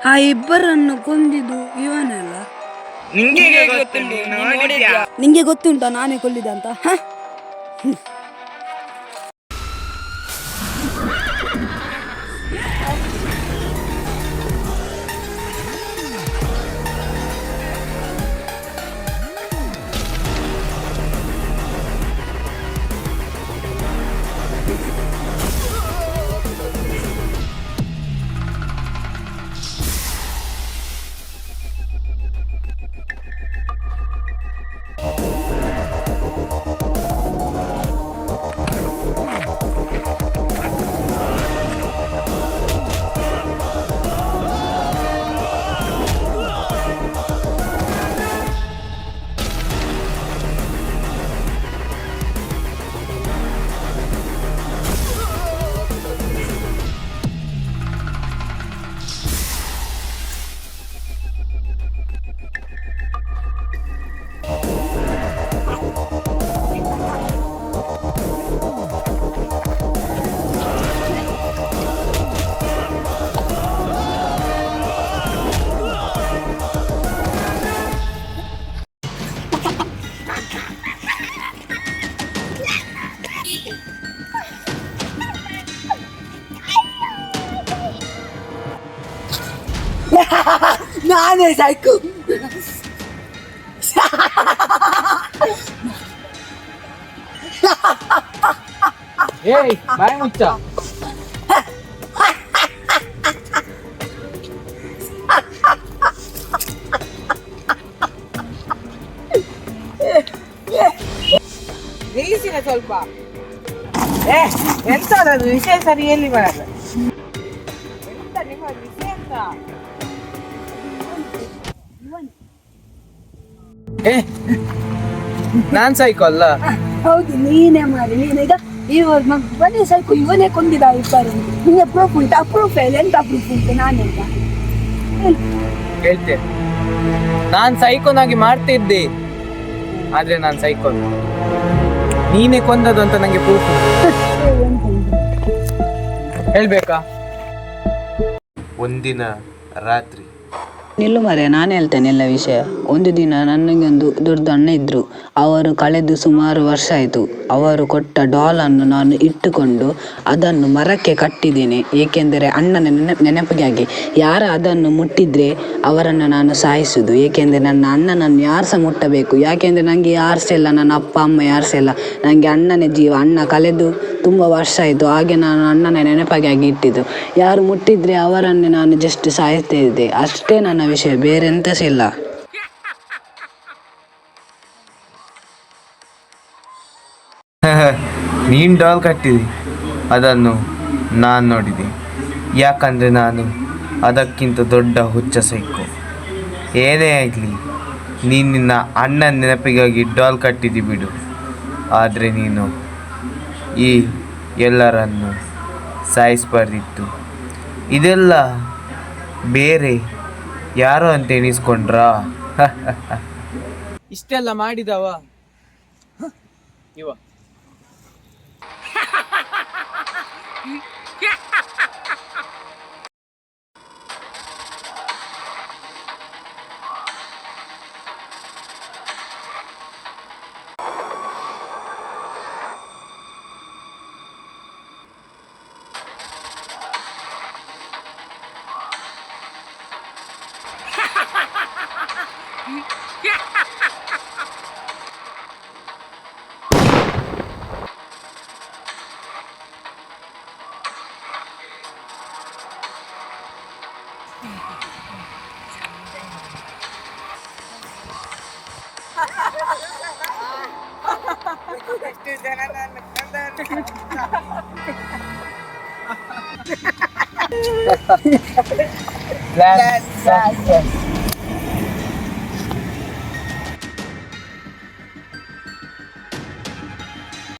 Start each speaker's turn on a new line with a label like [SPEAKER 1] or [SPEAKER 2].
[SPEAKER 1] ಆ ಇಬ್ಬರನ್ನು ಕೊಂದಿದ್ದು ಇವನಲ್ಲ. ನಿಂಗೆ ಗೊತ್ತುಂಟಾ ನಾನೇ ಕೊಲ್ಲಿದೆ ಅಂತ? ನಾನೇ ಸಾಯ್ಕು.
[SPEAKER 2] ಏಯ್ ಬಾಯ್ ಮುಚ್ಚ.
[SPEAKER 3] ನಿಲ್ಲಿಸಿನ ಸ್ವಲ್ಪ. ಎಂತದದು ವಿಷಯ ಸರಿಯಲ್ಲಿ ಬರಲ್ಲ. ಎಂತ ನಿಮ್ಮ ವಿಷಯ ಅಂತ?
[SPEAKER 2] ನಾನ್ ಸೈಕೋ ಅಲ್ಲ.
[SPEAKER 1] ಹೌದು ನೀನೇ ಮಾಡಿ. ನೀನೀಗ ಇವನೇ ಸೈಕು, ಇವನೇ ಕೊಂದಿದ ಇಬ್ಬರು. ನಿಂಗೆ ಪ್ರೂಫ್ ಉಂಟಾ? ಪ್ರೂಫ್ ಇಲ್ಲ. ಎಂತ ಪ್ರೂಫ್ ಉಂಟು? ನಾನೆಂತ
[SPEAKER 2] ಹೇಳ್ತೇನೆ. ನಾನ್ ಸೈಕೋನಾಗಿ ಮಾಡ್ತಿದ್ದೆ, ಆದ್ರೆ ನಾನ್ ಸೈಕೋ ನೀನೇ ಕೊಂದದು ಅಂತ ನಂಗೆ ಪ್ರೂಫ್ ಹೇಳ್ಬೇಕಾ?
[SPEAKER 4] ಒಂದಿನ ರಾತ್ರಿ
[SPEAKER 5] ನಿಲ್ಲು ಮರೆ, ನಾನು ಹೇಳ್ತೇನೆ ಎಲ್ಲ ವಿಷಯ. ಒಂದು ದಿನ ನನಗೊಂದು ದೊಡ್ಡ ಅಣ್ಣ ಇದ್ದರು. ಅವರು ಕಳೆದು ಸುಮಾರು ವರ್ಷ ಆಯಿತು. ಅವರು ಕೊಟ್ಟ ಡಾಲನ್ನು ನಾನು ಇಟ್ಟುಕೊಂಡು ಅದನ್ನು ಮರಕ್ಕೆ ಕಟ್ಟಿದ್ದೇನೆ. ಏಕೆಂದರೆ ಅಣ್ಣನ ನೆನಪಿಗಾಗಿ. ಯಾರು ಅದನ್ನು ಮುಟ್ಟಿದರೆ ಅವರನ್ನು ನಾನು ಸಾಯಿಸೋದು. ಏಕೆಂದರೆ ನನ್ನ ಅಣ್ಣನನ್ನು ಯಾರು ಸಹ ಮುಟ್ಟಬೇಕು. ಯಾಕೆಂದರೆ ನನಗೆ ಯಾರು ಸಹ ಇಲ್ಲ, ನನ್ನ ಅಪ್ಪ ಅಮ್ಮ ಯಾರು ಸಹ ಇಲ್ಲ. ನನಗೆ ಅಣ್ಣನೇ ಜೀವ. ಅಣ್ಣ ಕಳೆದು ತುಂಬ ವರ್ಷ ಆಯಿತು. ಹಾಗೆ ನಾನು ಅಣ್ಣನ ನೆನಪಿಗಾಗಿ ಇಟ್ಟಿದ್ದು. ಯಾರು ಮುಟ್ಟಿದರೆ ಅವರನ್ನೇ ನಾನು ಜಸ್ಟ್ ಸಾಯ್ತಾ ಇದ್ದೆ. ಅಷ್ಟೇ ನನ್ನ ವಿಷಯ, ಬೇರೆ ಎಂತ ಸಹ ಇಲ್ಲ.
[SPEAKER 4] ನೀನು ಡಾಲ್ ಕಟ್ಟಿದಿ, ಅದನ್ನು ನಾನು ನೋಡಿದೆ. ಯಾಕಂದರೆ ನಾನು ಅದಕ್ಕಿಂತ ದೊಡ್ಡ ಹುಚ್ಚ ಸೈಕೋ. ಏನೇ ಆಗಲಿ, ನೀನು ನಿನ್ನ ಅಣ್ಣನ ನೆನಪಿಗಾಗಿ ಡಾಲ್ ಕಟ್ಟಿದಿ ಬಿಡು. ಆದರೆ ನೀನು ಈ ಎಲ್ಲರನ್ನು ಸಾಯಿಸಬಾರ್ದಿತ್ತು. ಇದೆಲ್ಲ ಬೇರೆ ಯಾರೋ ಅಂತ ಎಣಿಸ್ಕೊಂಡ್ರಾ?
[SPEAKER 2] ಇಷ್ಟೆಲ್ಲ ಮಾಡಿದವ ಇವ.
[SPEAKER 3] That's